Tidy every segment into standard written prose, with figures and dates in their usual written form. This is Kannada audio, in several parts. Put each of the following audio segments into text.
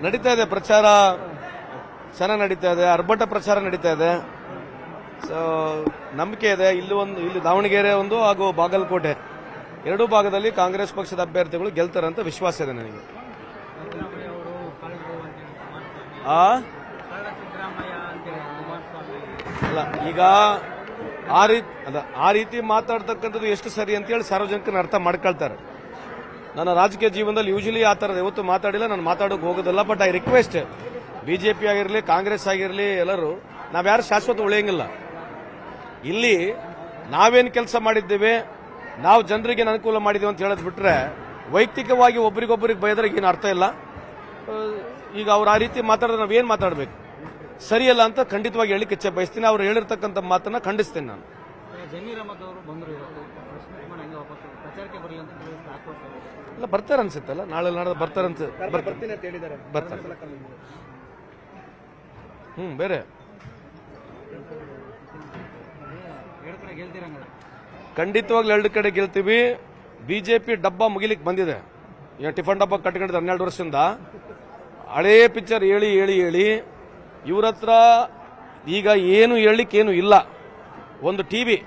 ನಡೀತಾ ಇದೆ ಪ್ರಚಾರ ಚೆನ್ನಾಗಿ ನಡೀತಾ ಇದೆ. ಅರ್ಭಟ ಪ್ರಚಾರ ನಡೀತಾ ಇದೆ. ಸೊ ನಂಬಿಕೆ ಇದೆ. ಇಲ್ಲಿ ದಾವಣಗೆರೆ ಒಂದು ಹಾಗೂ ಬಾಗಲಕೋಟೆ ಎರಡೂ ಭಾಗದಲ್ಲಿ ಕಾಂಗ್ರೆಸ್ ಪಕ್ಷದ ಅಭ್ಯರ್ಥಿಗಳು ಗೆಲ್ತಾರೆ ಅಂತ ವಿಶ್ವಾಸ ಇದೆ ನನಗೆ. ಅಲ್ಲ ಈಗ ಆ ರೀತಿ ಮಾತಾಡ್ತಕ್ಕಂಥದ್ದು ಎಷ್ಟು ಸರಿ ಅಂತೇಳಿ ಸಾರ್ವಜನಿಕರು ಅರ್ಥ ಮಾಡ್ಕೊಳ್ತಾರೆ. ನನ್ನ ರಾಜಕೀಯ ಜೀವನದಲ್ಲಿ ಯೂಶಲಿ ಆ ಥರದ ಯಾವತ್ತು ಮಾತಾಡಿಲ್ಲ, ನಾನು ಮಾತಾಡೋಕೆ ಹೋಗೋದಿಲ್ಲ. ಬಟ್ ಐ ರಿಕ್ವೆಸ್ಟ್ ಬಿಜೆಪಿ ಆಗಿರಲಿ ಕಾಂಗ್ರೆಸ್ ಆಗಿರಲಿ ಎಲ್ಲರೂ ನಾವ್ಯಾರು ಶಾಶ್ವತ ಉಳಿಯಂಗಿಲ್ಲ. ಇಲ್ಲಿ ನಾವೇನು ಕೆಲಸ ಮಾಡಿದ್ದೇವೆ, ನಾವು ಜನರಿಗೆ ಅನುಕೂಲ ಮಾಡಿದ್ದೇವೆ ಅಂತ ಹೇಳೋದು ಬಿಟ್ರೆ ವೈಯಕ್ತಿಕವಾಗಿ ಒಬ್ರಿಗೊಬ್ಬರಿಗೆ ಬೈದ್ರೆ ಏನು ಅರ್ಥ ಇಲ್ಲ. ಈಗ ಅವ್ರು ಆ ರೀತಿ ಮಾತಾಡಿದ್ರೆ ನಾವೇನು ಮಾತಾಡಬೇಕು, ಸರಿಯಲ್ಲ ಅಂತ ಖಂಡಿತವಾಗಿ ಹೇಳಿಕ್ಕೆ ಇಚ್ಛೆ ಬಯಸ್ತೀನಿ. ಅವ್ರು ಹೇಳಿರ್ತಕ್ಕಂಥ ಮಾತನ್ನ ಖಂಡಿಸ್ತೀನಿ ನಾನು. ಇಲ್ಲ ಬರ್ತಾರೆ ಅನ್ಸುತ್ತಲ್ಲ, ನಾಳೆ ನಾಳೆ ಬರ್ತಾರಂತ ಬರ್ತಾರೆ. ಬೇರೆ ಖಂಡಿತವಾಗ್ಲೂ 2 ಕಡೆ ಗೆಲ್ತೀವಿ. ಬಿಜೆಪಿ ಡಬ್ಬ ಮುಗಿಲಿಕ್ಕೆ ಬಂದಿದೆ. ಟಿಫನ್ ಡಬ್ಬ ಕಟ್ಕೊಂಡಿದ್ದು 12 ವರ್ಷದಿಂದ ಹಳೇ ಪಿಕ್ಚರ್ ಹೇಳಿ ಹೇಳಿ ಹೇಳಿ ಇವ್ರ ಹತ್ರ ಈಗ ಏನು ಹೇಳಲಿಕ್ಕೇನು ಇಲ್ಲ. ಒಂದು ಟಿವಿ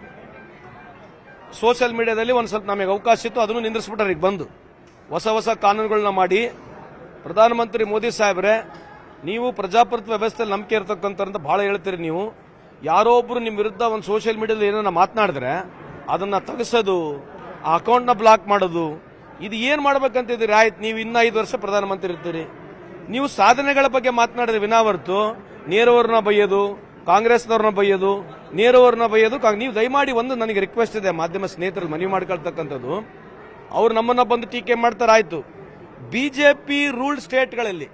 ಸೋಷಿಯಲ್ ಮೀಡಿಯಾದಲ್ಲಿ ಒಂದು ಸ್ವಲ್ಪ ನಮಗೆ ಅವಕಾಶ ಇತ್ತು, ಅದನ್ನು ನಿಂದಿಸ್ಬಿಟ್ಟಾರೆ. ಈಗ ಬಂದು ಹೊಸ ಕಾನೂನುಗಳನ್ನ ಮಾಡಿ ಪ್ರಧಾನಮಂತ್ರಿ ಮೋದಿ ಸಾಹೇಬ್ರೆ, ನೀವು ಪ್ರಜಾಪ್ರಭುತ್ವ ವ್ಯವಸ್ಥೆಯಲ್ಲಿ ನಂಬಿಕೆ ಇರತಕ್ಕಂಥ ಬಹಳ ಹೇಳ್ತೀರಿ. ನೀವು ಯಾರೋ ಒಬ್ರು ನಿಮ್ಮ ವಿರುದ್ಧ ಒಂದು ಸೋಷಿಯಲ್ ಮೀಡಿಯಾದಲ್ಲಿ ಏನನ್ನ ಮಾತನಾಡಿದ್ರೆ ಅದನ್ನ ತೆಗೆಸೋದು, ಆ ಅಕೌಂಟ್ನ ಬ್ಲಾಕ್ ಮಾಡೋದು, ಇದು ಏನ್ ಮಾಡ್ಬೇಕಂತಿದ್ದೀರಿ? ಆಯ್ತು, ನೀವು ಇನ್ನ 5 ವರ್ಷ ಪ್ರಧಾನಮಂತ್ರಿ ಇರ್ತೀರಿ. ನೀವು ಸಾಧನೆಗಳ ಬಗ್ಗೆ ಮಾತನಾಡಿದ್ರೆ ವಿನಾವರ್ತು ನೇರವ್ರನ್ನ ಬೈಯೋದು, ಕಾಂಗ್ರೆಸ್ನವ್ರನ್ನ ಬೈಯೋದು, ನೇರವ್ರನ್ನ ಬೈಯೋದು. ನೀವು ದಯಮಾಡಿ ಒಂದು ನನಗೆ ರಿಕ್ವೆಸ್ಟ್ ಇದೆ, ಮಾಧ್ಯಮ ಸ್ನೇಹಿತರಲ್ಲಿ ಮನವಿ ಮಾಡ್ಕೊಳ್ತಕ್ಕಂಥದ್ದು, ಅವ್ರು ನಮ್ಮನ್ನ ಬಂದು ಟೀಕೆ ಮಾಡ್ತಾರೆ. ಆಯ್ತು, ಬಿಜೆಪಿ ರೂಲ್ಡ್ ಸ್ಟೇಟ್ಗಳಲ್ಲಿ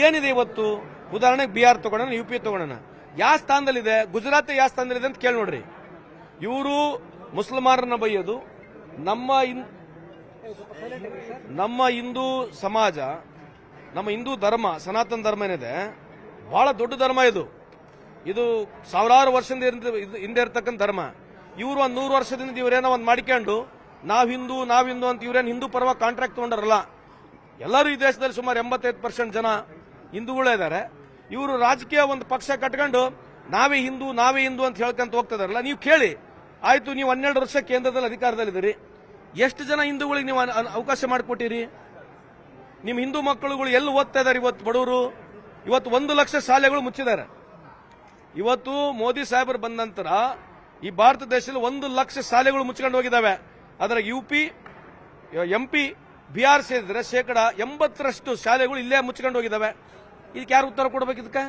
ಏನಿದೆ ಇವತ್ತು? ಉದಾಹರಣೆಗೆ ಬಿಹಾರ್ ತಗೊಳ್ಳೋಣ, UP ತಗೊಳ್ಳೋಣ, ಯಾವ ಸ್ಥಾನದಲ್ಲಿದೆ? ಗುಜರಾತ್ ಯಾವ ಸ್ಥಾನದಲ್ಲಿದೆ ಅಂತ ಕೇಳಿ ನೋಡ್ರಿ. ಇವರು ಮುಸಲ್ಮಾನರನ್ನ ಬೈಯೋದು, ನಮ್ಮ ಹಿಂದೂ ಸಮಾಜ, ನಮ್ಮ ಹಿಂದೂ ಧರ್ಮ, ಸನಾತನ ಧರ್ಮ ಏನಿದೆ ಬಹಳ ದೊಡ್ಡ ಧರ್ಮ. ಇದು ಸಾವಿರಾರು ವರ್ಷದಿಂದ ಹಿಂದೆ ಇರತಕ್ಕಂಥ ಧರ್ಮ. ಇವರು ಒಂದು 100 ವರ್ಷದಿಂದ ಇವರೇನೋ ಒಂದು ಮಾಡಿಕೊಂಡು ನಾವ್ ಹಿಂದೂ ಅಂತ ಇವ್ರೇನು ಹಿಂದೂ ಪರವಾಗಿ ಕಾಂಟ್ರಾಕ್ಟ್ ತಗೊಂಡಾರಲ್ಲ. ಎಲ್ಲರೂ ಈ ದೇಶದಲ್ಲಿ ಸುಮಾರು 85% ಜನ ಹಿಂದೂಗಳೇ ಇದ್ದಾರೆ. ಇವರು ರಾಜಕೀಯ ಒಂದು ಪಕ್ಷ ಕಟ್ಕೊಂಡು ನಾವೇ ಹಿಂದೂ ಅಂತ ಹೇಳ್ಕೊಂತ ಹೋಗ್ತಿದಾರಲ್ಲ. ನೀವು ಕೇಳಿ, ಆಯ್ತು, ನೀವು 12 ವರ್ಷ ಕೇಂದ್ರದಲ್ಲಿ ಅಧಿಕಾರದಲ್ಲಿದ್ದೀರಿ, ಎಷ್ಟು ಜನ ಹಿಂದೂಗಳಿಗೆ ನೀವು ಅವಕಾಶ ಮಾಡಿಕೊಟ್ಟಿರಿ? ನಿಮ್ಮ ಹಿಂದೂ ಮಕ್ಕಳುಗಳು ಎಲ್ಲಿ ಓದ್ತಾ ಇದ್ದಾರೆ? ಇವತ್ತು ಬಡವರು, ಇವತ್ತು 1 ಲಕ್ಷ ಶಾಲೆಗಳು ಮುಚ್ಚಿದ್ದಾರೆ. ಇವತ್ತು ಮೋದಿ ಸಾಹೇಬರು ಬಂದ ನಂತರ ಈ ಭಾರತ ದೇಶದಲ್ಲಿ 1 ಲಕ್ಷ ಶಾಲೆಗಳು ಮುಚ್ಕೊಂಡು ಹೋಗಿದ್ದಾವೆ. ಅದರ UP, MP, ಬಿಹಾರ್ ಸೇರಿದ್ರೆ 80% ಶಾಲೆಗಳು ಇಲ್ಲೇ ಮುಚ್ಕೊಂಡು ಹೋಗಿದ್ದಾವೆ. ಇದಕ್ಕೆ ಯಾರು ಉತ್ತರ ಕೊಡಬೇಕು? ಇದಕ್ಕೆ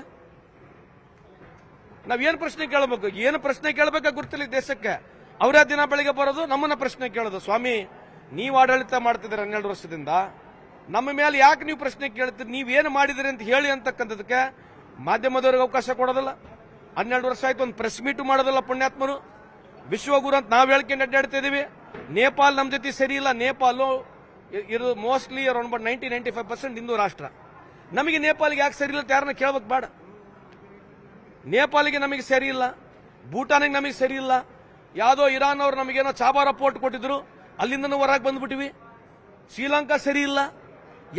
ನಾವೇನು ಪ್ರಶ್ನೆ ಕೇಳಬೇಕು? ಏನು ಪ್ರಶ್ನೆ ಕೇಳಬೇಕಾ ಗೊತ್ತಿಲ್ಲ ದೇಶಕ್ಕೆ. ಅವರೇ ದಿನ ಬೆಳಿಗ್ಗೆ ಬರೋದು, ನಮ್ಮನ್ನ ಪ್ರಶ್ನೆ ಕೇಳೋದು. ಸ್ವಾಮಿ, ನೀವು ಆಡಳಿತ ಮಾಡ್ತಿದ್ದೀರ 12 ವರ್ಷದಿಂದ, ನಮ್ಮ ಮೇಲೆ ಯಾಕೆ ನೀವು ಪ್ರಶ್ನೆ ಕೇಳ್ತೀರಿ? ನೀವೇನು ಮಾಡಿದಿರಿ ಅಂತ ಹೇಳಿ ಅಂತಕ್ಕಂಥದಕ್ಕೆ ಮಾಧ್ಯಮದವರಿಗೆ ಅವಕಾಶ ಕೊಡೋದಿಲ್ಲ. 12 ವರ್ಷ ಆಯ್ತು, ಒಂದು ಪ್ರೆಸ್ ಮೀಟ್ ಮಾಡೋದಿಲ್ಲ. ಪುಣ್ಯಾತ್ಮರು ವಿಶ್ವಗುರು ಅಂತ ನಾವು ಹೇಳ್ಕೊಂಡು ಅಡ್ಡಾಡ್ತಾ ಇದೀವಿ. ನೇಪಾಲ್ ನಮ್ಮ ಜೊತೆ ಸರಿ ಇಲ್ಲ. ನೇಪಾಲ್ ಇದು ಮೋಸ್ಟ್ಲಿ ಅರೌಂಡ್ 90-95% ಹಿಂದೂ ರಾಷ್ಟ್ರ. ನಮಗೆ ನೇಪಾಳಿಗೆ ಯಾಕೆ ಸರಿ ಇಲ್ಲ ಅಂತ ಯಾರನ್ನ ಕೇಳಬೇಕು ಬೇಡ. ನೇಪಾಳಿಗೆ ನಮಗೆ ಸರಿ ಇಲ್ಲ, ಭೂಟಾನಿಗೆ ನಮಗೆ ಸರಿ ಇಲ್ಲ. ಯಾವುದೋ ಇರಾನ್ ಅವರು ನಮಗೇನೋ ಚಾಬಾರ ಪೋರ್ಟ್ ಕೊಟ್ಟಿದ್ರು, ಅಲ್ಲಿಂದನೂ ಹೊರಗೆ ಬಂದ್ಬಿಟ್ಟಿವಿ. ಶ್ರೀಲಂಕಾ ಸರಿ ಇಲ್ಲ.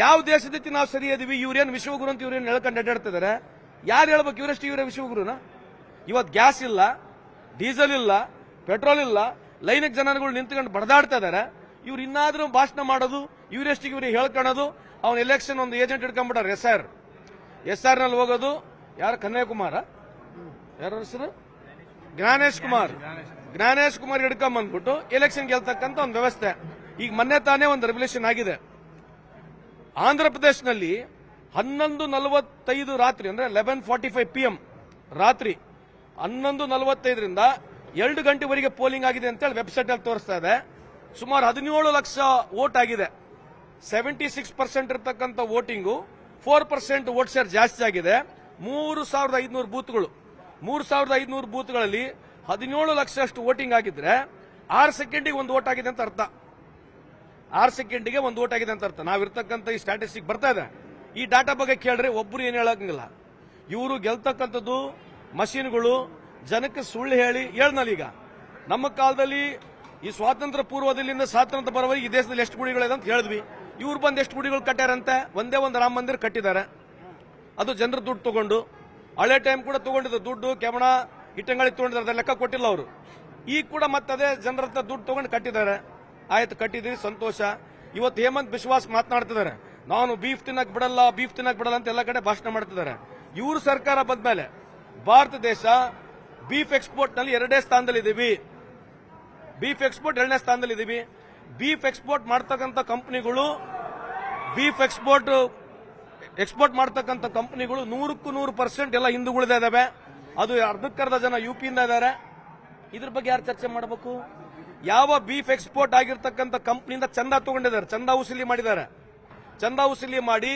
ಯಾವ ದೇಶದ ಜೊತೆ ನಾವು ಸರಿ ಇದೀವಿ? ಇವ್ರೇನು ವಿಶ್ವಗುರು ಅಂತ ಇವ್ರೇನು ಹೇಳ್ಕೊಂಡು ಅಡ್ಡಾಡ್ತಿದ್ದಾರೆ. ಯಾರು ಹೇಳ್ಬೇಕು? ಇವರೇ ವಿಶ್ವಗುರುನ? ಇವತ್ತು ಗ್ಯಾಸ್ ಇಲ್ಲ, ಡೀಸೆಲ್ ಇಲ್ಲ, ಪೆಟ್ರೋಲ್ ಇಲ್ಲ, ಲೈನಿಗೆ ಜನಗಳು ನಿಂತ್ಕೊಂಡು ಬಡದಾಡ್ತಾ ಇದಾರೆ. ಇವ್ರು ಇನ್ನಾದ್ರೂ ಭಾಷಣ ಮಾಡೋದು, ಇವರೆಷ್ಟಿಗೆ ಇವ್ರಿಗೆ ಹೇಳ್ಕೊಳ್ಳೋದು. ಅವನ ಎಲೆಕ್ಷನ್ ಒಂದು ಏಜೆಂಟ್ ಹಿಡ್ಕೊಂಡ್ಬಿಟ್ಟಾರೆ, SR ನಲ್ಲಿ ಹೋಗೋದು. ಯಾರು? ಕನ್ಯಾಕುಮಾರ, ಯಾರ ಹೆಸರು? ಜ್ಞಾನೇಶ್ ಕುಮಾರ್ ಹಿಡ್ಕೊಂಡ್ಬಂದ್ಬಿಟ್ಟು ಎಲೆಕ್ಷನ್ ಗೆಲ್ತಕ್ಕಂಥ ಒಂದು ವ್ಯವಸ್ಥೆ. ಈಗ ಮೊನ್ನೆ ತಾನೇ ಒಂದು ರೆವಲ್ಯೂಷನ್ ಆಗಿದೆ. ಆಂಧ್ರ ಪ್ರದೇಶನಲ್ಲಿ 11:45 ರಾತ್ರಿ, ಅಂದ್ರೆ 11:45 PM ರಾತ್ರಿ 11:45ರಿಂದ 2 ಗಂಟೆವರೆಗೆ ಪೋಲಿಂಗ್ ಆಗಿದೆ ಅಂತೇಳಿ ವೆಬ್ಸೈಟ್ ಅಲ್ಲಿ ತೋರಿಸ್ತಾ ಇದೆ. ಸುಮಾರು 17 ಲಕ್ಷ ವೋಟ್ ಆಗಿದೆ. 76% ಇರತಕ್ಕಂಥ ವೋಟಿಂಗು 4% ವೋಟ್ ಶೇರ್ ಜಾಸ್ತಿ ಆಗಿದೆ. 3500 ಬೂತ್ಗಳು, 3500 ಬೂತ್ಗಳಲ್ಲಿ 17 ಲಕ್ಷ ಅಷ್ಟು ವೋಟಿಂಗ್ ಆಗಿದ್ರೆ 6 ಸೆಕೆಂಡಿಗೆ ಒಂದು ವೋಟ್ ಆಗಿದೆ ಅಂತ ಅರ್ಥ. 6 ಸೆಕೆಂಡಿಗೆ ಒಂದು ವೋಟ್ ಆಗಿದೆ ಅಂತ ಅರ್ಥ. ನಾವಿರ್ತಕ್ಕಂಥ ಈ ಸ್ಟ್ಯಾಟಿಸ್ಟಿಕ್ ಬರ್ತಾ ಇದೆ. ಈ ಡಾಟಾ ಬಗ್ಗೆ ಕೇಳ್ರಿ, ಒಬ್ರು ಏನು ಹೇಳಂಗಿಲ್ಲ. ಇವರು ಗೆಲ್ತಕ್ಕಂಥದ್ದು ಮಷೀನ್ಗಳು, ಜನಕ್ಕೆ ಸುಳ್ಳು ಹೇಳ್ನಲ್ಲೀಗ. ನಮ್ಮ ಕಾಲದಲ್ಲಿ ಈ ಸ್ವಾತಂತ್ರ್ಯ ಪೂರ್ವದಲ್ಲಿಂದ ಸ್ವಾತಂತ್ರ್ಯ ಬರೋವರೆಗೆ ಈ ದೇಶದಲ್ಲಿ ಎಷ್ಟು ಗುಡಿಗಳಿದೆ ಅಂತ ಹೇಳಿದ್ವಿ. ಇವ್ರು ಬಂದು ಎಷ್ಟು ಗುಡಿಗಳು ಕಟ್ಟಾರಂತೆ? ಒಂದೇ ಒಂದು ರಾಮ ಮಂದಿರ ಕಟ್ಟಿದ್ದಾರೆ. ಅದು ಜನರ ದುಡ್ಡು ತಗೊಂಡು, ಹಳೆ ಟೈಮ್ ಕೂಡ ತಗೊಂಡಿದ್ದು ದುಡ್ಡು ಕೆಮಣ ಇಟ್ಟಂಗಳಿಗೆ ತಗೊಂಡಿದ್ದಾರೆ, ಲೆಕ್ಕ ಕೊಟ್ಟಿಲ್ಲ ಅವರು. ಈಗ ಕೂಡ ಮತ್ತದೇ ಜನರ ಹತ್ರ ದುಡ್ಡು ತಗೊಂಡು ಕಟ್ಟಿದ್ದಾರೆ. ಆಯ್ತು, ಕಟ್ಟಿದ್ರಿ, ಸಂತೋಷ. ಇವತ್ತು ಹೇಮಂತ್ ಬಿಶ್ವಾಸ್ ಮಾತನಾಡ್ತಿದ್ದಾರೆ, ನಾನು ಬೀಫ್ ತಿನ್ನಕ್ ಬಿಡಲ್ಲ ಅಂತ ಎಲ್ಲ ಕಡೆ ಭಾಷಣ ಮಾಡ್ತಿದ್ದಾರೆ. ಇವ್ರ ಸರ್ಕಾರ ಬಂದ್ಮೇಲೆ ಭಾರತ ದೇಶ ಬೀಫ್ ಎಕ್ಸ್ಪೋರ್ಟ್ ನಲ್ಲಿ 2ನೇ ಸ್ಥಾನದಲ್ಲಿದ್ದೀವಿ. ಬೀಫ್ ಎಕ್ಸ್ಪೋರ್ಟ್ 2ನೇ ಸ್ಥಾನದಲ್ಲಿದ್ದೀವಿ. ಬೀಫ್ ಎಕ್ಸ್ಪೋರ್ಟ್ ಮಾಡ್ತಕ್ಕಂಥ ಕಂಪನಿಗಳು, ಬೀಫ್ ಎಕ್ಸ್ಪೋರ್ಟ್ ಮಾಡ್ತಕ್ಕಂಥ ಕಂಪನಿಗಳು 100% ಎಲ್ಲ ಹಿಂದೂಗಳಿಂದ ಇದಾವೆ. ಅದು ಅರ್ಧಕ್ಕರ್ಧ ಜನ ಯುಪಿಯಿಂದ ಇದ್ದಾರೆ. ಇದ್ರ ಬಗ್ಗೆ ಯಾರು ಚರ್ಚೆ ಮಾಡಬೇಕು? ಯಾವ ಬೀಫ್ ಎಕ್ಸ್ಪೋರ್ಟ್ ಆಗಿರ್ತಕ್ಕಂಥ ಕಂಪನಿಯಿಂದ ಚಂದ ತಗೊಂಡಿದ್ದಾರೆ, ಚಂದ ವಸೂಲಿ ಮಾಡಿದ್ದಾರೆ. ಚಂದ ವಸೂಲಿ ಮಾಡಿ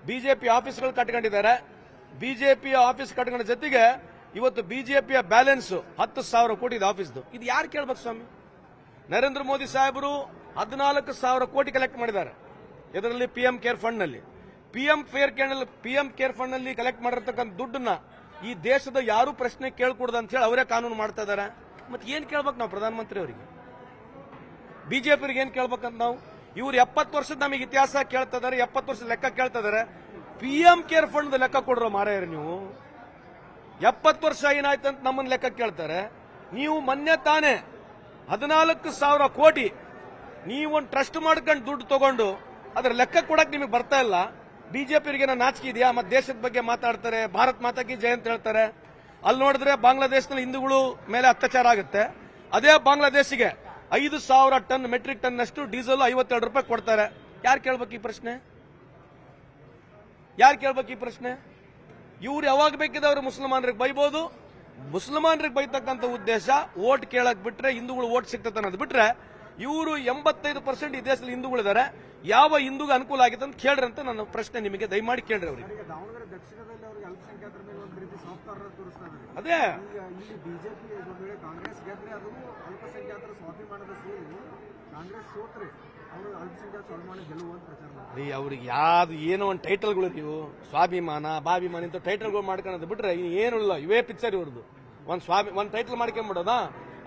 ಬಿಜೆಪಿ ಆಫೀಸ್ಗಳು ಕಟ್ಕೊಂಡಿದ್ದಾರೆ. ಬಿಜೆಪಿಯ ಆಫೀಸ್ ಕಟ್ಕೊಂಡ ಜೊತೆಗೆ ಇವತ್ತು ಬಿಜೆಪಿಯ ಬ್ಯಾಲೆನ್ಸ್ 10,000 ಕೋಟಿ ಇದೆ ಆಫೀಸ್ದು. ಇದು ಯಾರು ಕೇಳ್ಬೇಕು ಸ್ವಾಮಿ? ನರೇಂದ್ರ ಮೋದಿ ಸಾಹೇಬರು 14,000 ಕೋಟಿ ಕಲೆಕ್ಟ್ ಮಾಡಿದ್ದಾರೆ. ಇದರಲ್ಲಿ ಪಿಎಂ ಕೇರ್ ಫಂಡ್ ನಲ್ಲಿ. ಪಿಎಂ ಕೇರ್ ಫಂಡ್ ನಲ್ಲಿ ಕಲೆಕ್ಟ್ ಮಾಡಿರ್ತಕ್ಕಂಥ ದುಡ್ಡನ್ನ ಈ ದೇಶದ ಯಾರು ಪ್ರಶ್ನೆ ಕೇಳ್ಕೊಡ್ದು ಅಂತ ಹೇಳಿ ಅವರೇ ಕಾನೂನು ಮಾಡ್ತಾ ಇದ್ದಾರೆ. ಮತ್ತೆ ಏನ್ ಕೇಳ್ಬೇಕು ನಾವು ಪ್ರಧಾನಮಂತ್ರಿ ಅವರಿಗೆ? ಬಿಜೆಪಿಗೆ ಏನ್ ಕೇಳ್ಬೇಕಂತ ನಾವು? ಇವ್ರು 70 ವರ್ಷದ ನಮಗೆ ಇತಿಹಾಸ ಕೇಳ್ತಾ ಇದಾರೆ, 70 ವರ್ಷದ ಲೆಕ್ಕ ಕೇಳ್ತಾ ಇದಾರೆ. ಪಿಎಂ ಕೇರ್ ಫಂಡ್ ಲೆಕ್ಕ ಕೊಡ್ರೋ ಮಾರಾಯರು ನೀವು. 70 ವರ್ಷ ಏನಾಯ್ತಂತ ನಮ್ಮನ್ನ ಲೆಕ್ಕ ಕೇಳ್ತಾರೆ. ನೀವು ಮೊನ್ನೆ ತಾನೇ 14,000 ಕೋಟಿ ನೀವೊಂದು ಟ್ರಸ್ಟ್ ಮಾಡ್ಕೊಂಡು ದುಡ್ಡು ತಗೊಂಡು ಅದ್ರ ಲೆಕ್ಕ ಕೊಡಕ್ ನಿಮಗೆ ಬರ್ತಾ ಇಲ್ಲ. ಬಿಜೆಪಿಗೆ ನಾಚಿಕೆ ಇದೆಯಾ? ಮತ್ತೆ ದೇಶದ ಬಗ್ಗೆ ಮಾತಾಡ್ತಾರೆ, ಭಾರತ್ ಮಾತಾ ಕಿ ಜೈ ಅಂತ ಹೇಳ್ತಾರೆ. ಅಲ್ಲಿ ನೋಡಿದ್ರೆ ಬಾಂಗ್ಲಾದೇಶದಲ್ಲಿ ಹಿಂದೂಗಳು ಮೇಲೆ ಅತ್ಯಾಚಾರ ಆಗುತ್ತೆ. ಅದೇ ಬಾಂಗ್ಲಾದೇಶಿಗೆ 5,000 ಟನ್ ಮೆಟ್ರಿಕ್ ಟನ್ ಅಷ್ಟು ಡೀಸೆಲ್ 52 ರೂಪಾಯಿ ಕೊಡ್ತಾರೆ. ಯಾರು ಕೇಳ್ಬೇಕು ಈ ಪ್ರಶ್ನೆ? ಇವ್ರು ಯಾವಾಗ ಬೇಕಿದವ್ರು ಮುಸಲ್ಮಾನರಿಗೆ ಬೈಬಹುದು. ಮುಸಲ್ಮಾನರಿಗೆ ಬೈತಕ್ಕಂಥ ಉದ್ದೇಶ ವೋಟ್ ಕೇಳಕ್ ಬಿಟ್ರೆ, ಹಿಂದೂಗಳು ವೋಟ್ ಸಿಗ್ತದೆ ಅನ್ನೋದು ಬಿಟ್ರೆ, ಇವರು 85% ಈ ದೇಶದಲ್ಲಿ ಹಿಂದೂಗಳಿದ್ದಾರೆ. ಯಾವ ಹಿಂದೂಗೆ ಅನುಕೂಲ ಆಗಿದೆ ಅಂತ ಕೇಳ್ರಿ ಅಂತ ನನ್ನ ಪ್ರಶ್ನೆ ನಿಮಗೆ. ದಯಮಾಡಿ ಕೇಳ್ರಿ ಅವರಿಗೆ. ಅದೇ ಅವ್ರಿಗೆ ಯಾವ್ದು ಏನೋ ಒಂದು ಟೈಟಲ್ಗಳು ನೀವು ಸ್ವಾಭಿಮಾನ ಬಾಭಿಮಾನ ಇಂಥ ಟೈಟಲ್ಗಳು ಮಾಡ್ಕೊಳ್ಳೋದು ಬಿಟ್ರೆ ಏನು ಇಲ್ಲ. ಇವೇ ಪಿಕ್ಚರ್ ಇವ್ರದ್ದು. ಒಂದ್ ಟೈಟಲ್ ಮಾಡ್ಕೊಂಡ್ಬಿಡೋದ.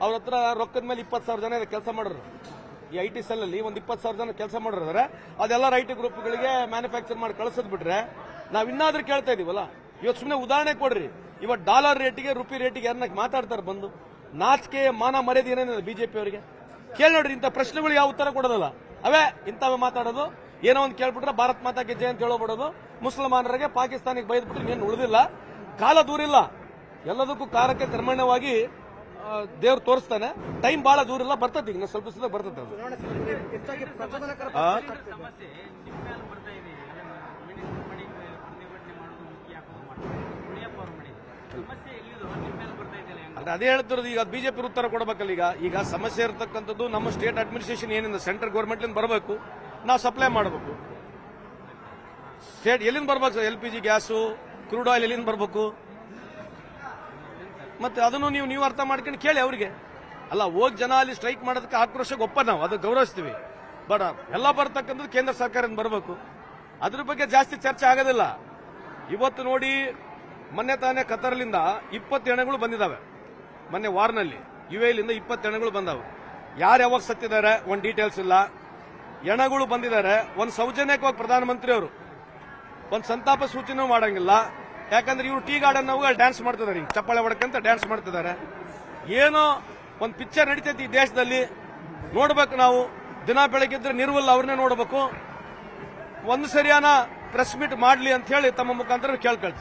ಅವ್ರ ಹತ್ರ ರೊಕ್ಕದ ಮೇಲೆ 20,000 ಜನ ಕೆಲಸ ಮಾಡೋರು. ಈ IT ಸೆಲ್ ಅಲ್ಲಿ ಒಂದು 20,000 ಜನ ಕೆಲಸ ಮಾಡೋರಿದ್ದಾರೆ. ಅದೆಲ್ಲ IT ಗ್ರೂಪ್ಗಳಿಗೆ ಮ್ಯಾನುಫ್ಯಾಕ್ಚರ್ ಮಾಡಿ ಕಳಿಸೋದ್ ಬಿಟ್ರೆ ನಾವ್ ಇನ್ನಾದ್ರೂ ಕೇಳ್ತಾ ಇದೀವಲ್ಲ. ಇವತ್ತು ಸುಮ್ಮನೆ ಉದಾಹರಣೆ ಕೊಡ್ರಿ. ಇವತ್ತು ಡಾಲರ್ ರೇಟಿಗೆ ರುಪಿ ರೇಟಿಗೆ ಯಾರನ್ನ ಮಾತಾಡ್ತಾರೆ ಬಂದು. ನಾಚಿಕೆ ಮಾನ ಮರ್ಯಾದೆ ಏನೇನಿದೆ ಬಿಜೆಪಿ ಅವರಿಗೆ? ಕೇಳಿ ನೋಡ್ರಿ. ಇಂಥ ಪ್ರಶ್ನೆಗಳು ಯಾವ ಉತ್ತರ ಕೊಡೋದಲ್ಲ. ಅವೇ ಇಂಥವೇ ಮಾತಾಡೋದು. ಏನೋ ಒಂದು ಕೇಳ್ಬಿಟ್ರೆ ಭಾರತ್ ಮಾತಾ ಕಿ ಜೈ ಅಂತ ಹೇಳೋಬಿಡೋದು. ಮುಸಲ್ಮಾನರಿಗೆ ಪಾಕಿಸ್ತಾನಿಗೆ ಬೈದ್ಬಿಟ್ರೆ ಏನು ಉಳಿದಿಲ್ಲ. ಕಾಲ ದೂರ ಇಲ್ಲ. ಎಲ್ಲದಕ್ಕೂ ಕಾಲಕ್ಕೆ ಕ್ರಮೇಣವಾಗಿ ದೇವ್ರು ತೋರಿಸ್ತಾನೆ. ಟೈಮ್ ಬಹಳ ದೂರ ಇಲ್ಲ, ಬರ್ತದೆ. ಈಗ ಸ್ವಲ್ಪ ದಿವಸ ಬರ್ತದೆ ಅದು. ಅದೇ ಹೇಳ್ತಿರೋದು. ಈಗ ಬಿಜೆಪಿ ಉತ್ತರ ಕೊಡಬೇಕಲ್ಲ. ಈಗ ಸಮಸ್ಯೆ ಇರತಕ್ಕಂಥದ್ದು ನಮ್ಮ ಸ್ಟೇಟ್ ಅಡ್ಮಿನಿಸ್ಟ್ರೇಷನ್ ಏನಿದೆ ಸೆಂಟ್ರಲ್ ಗೌರ್ಮೆಂಟ್ ಬರಬೇಕು. ನಾವು ಸಪ್ಲೈ ಮಾಡಬೇಕು. ಸ್ಟೇಟ್ ಎಲ್ಲಿಂದ ಬರ್ಬೇಕು? LPG ಗ್ಯಾಸು, ಕ್ರೂಡ್ ಆಯಿಲ್ ಎಲ್ಲಿಂದ ಬರಬೇಕು? ಮತ್ತೆ ಅದನ್ನು ನೀವು ಅರ್ಥ ಮಾಡ್ಕೊಂಡು ಕೇಳಿ ಅವರಿಗೆ. ಅಲ್ಲ, ಹೋಗಿ ಜನ ಅಲ್ಲಿ ಸ್ಟ್ರೈಕ್ ಮಾಡೋದಕ್ಕೆ ಆಕ್ರೋಶಕ್ಕೆ ಒಪ್ಪ, ನಾವು ಅದು ಗೌರವಿಸ್ತೀವಿ. ಬಟ್ ಎಲ್ಲ ಬರ್ತಕ್ಕಂಥದ್ದು ಕೇಂದ್ರ ಸರ್ಕಾರದಿಂದ ಬರಬೇಕು. ಅದ್ರ ಬಗ್ಗೆ ಜಾಸ್ತಿ ಚರ್ಚೆ ಆಗೋದಿಲ್ಲ. ಇವತ್ತು ನೋಡಿ, ಮೊನ್ನೆ ತಾನೇ ಕತರ್ಲಿಂದ 20 ಹೆಣಗಳು ಬಂದಿದ್ದಾವೆ. ಮೊನ್ನೆ ವಾರ್ನಲ್ಲಿ UAEಲಿಂದ 20 ಹೆಣಗಳು ಬಂದಾವೆ. ಯಾರು ಯಾವಾಗ ಸತ್ತಿದ್ದಾರೆ ಒಂದು ಡೀಟೇಲ್ಸ್ ಇಲ್ಲ. ಹೆಣಗಳು ಬಂದಿದ್ದಾರೆ. ಒಂದು ಸೌಜನ್ಯಕವಾಗಿ ಪ್ರಧಾನಮಂತ್ರಿ ಅವರು ಒಂದು ಸಂತಾಪ ಸೂಚನೆ ಮಾಡಂಗಿಲ್ಲ. ಯಾಕಂದ್ರೆ ಇವರು ಟೀ ಗಾರ್ಡನ್ ಡ್ಯಾನ್ಸ್ ಮಾಡ್ತಿದ್ದಾರೆ, ಚಪ್ಪಾಳೆ ಹೊಡಕಂತ ಡ್ಯಾನ್ಸ್ ಮಾಡ್ತಿದ್ದಾರೆ. ಏನೋ ಒಂದು ಪಿಕ್ಚರ್ ನಡೀತೈತಿ ಈ ದೇಶದಲ್ಲಿ. ನೋಡ್ಬೇಕು ನಾವು. ದಿನ ಬೆಳಗ್ಗಿದ್ರೆ ನಿರ್ವಲ್ಲ ಅವ್ರನ್ನೇ ನೋಡ್ಬೇಕು. ಒಂದು ಸರಿಯಾನ ಪ್ರೆಸ್ ಮೀಟ್ ಮಾಡ್ಲಿ ಅಂತ ಹೇಳಿ ತಮ್ಮ ಮುಖಾಂತರ ಕೇಳ್ಕೊಳ್ತೀವಿ.